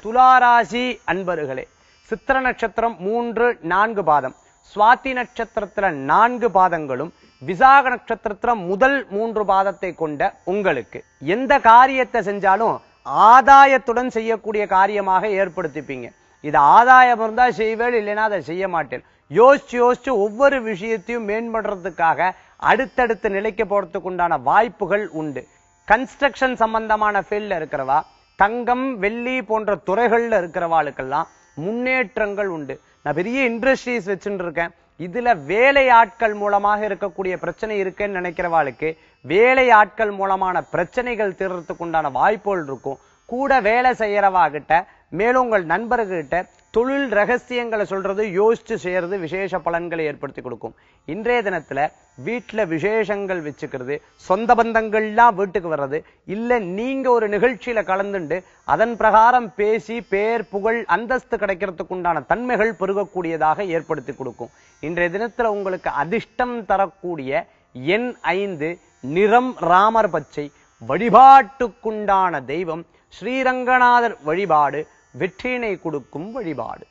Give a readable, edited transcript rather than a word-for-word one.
துளாராசி அன்பர்களே, சித்திர நட்சத்திரம் 3, 4 பாதம், சுவாதி நட்சத்திரத்துல 4 பாதங்களும், விசாக நட்சத்திரத்துல முதல் 3 பாதத்தை கொண்ட உங்களுக்கு எந்த காரியத்தை செஞ்சாலும் ஆதாயத்துடன் செய்யக்கூடிய காரியமாக ஏற்படுத்திப்பீங்க. இது ஆதாயம் இருந்தா செய்வேல், இல்லைன்னா அதை செய்ய மாட்டேன். யோசிச்சு ஒவ்வொரு விஷயத்தையும் மேம்படுறதுக்காக அடுத்தடுத்த நிலைக்கு போறதுக்கு உண்டான வாய்ப்புகள் உண்டு. கன்ஸ்ட்ரக்ஷன் சம்பந்தமான ஃபீல்ட்ல இருக்கிறவா, தங்கம் வெள்ளி போன்ற துறைகள்ல இருக்கிறவாளுக்கெல்லாம் முன்னேற்றங்கள் உண்டு. நான் பெரிய இண்டஸ்ட்ரீஸ் வச்சுட்டு இருக்கேன், இதுல வேலை ஆட்கள் மூலமாக இருக்கக்கூடிய பிரச்சனை இருக்குன்னு நினைக்கிறவாளுக்கு வேலை ஆட்கள் மூலமான பிரச்சனைகள் தீர்றதுக்கு உண்டான வாய்ப்புகள் இருக்கும். கூட வேலை செய்யறவா கிட்ட, மேலும் உங்கள் நண்பர்கிட்ட தொழில் ரகசியங்களை சொல்றது, யோசிச்சு செய்யறது விசேஷ பலன்களை ஏற்படுத்தி கொடுக்கும். இன்றைய தினத்துல வீட்டுல விசேஷங்கள் வச்சுக்கிறது, சொந்த பந்தங்கள்லாம் வீட்டுக்கு வர்றது, இல்ல நீங்க ஒரு நிகழ்ச்சியில கலந்துண்டு அதன் பிரகாரம் பேசி பேர் புகழ் அந்தஸ்து கிடைக்கிறதுக்கு உண்டான தன்மைகள் பெருகக்கூடியதாக ஏற்படுத்தி கொடுக்கும். இன்றைய தினத்துல உங்களுக்கு அதிர்ஷ்டம் தரக்கூடிய எண் 5, நிறம் ராமர் பச்சை, வழிபாட்டுக்குண்டான தெய்வம் ஸ்ரீரங்கநாதர் வழிபாடு வெற்றியினை கொடுக்கும் வழிபாடு.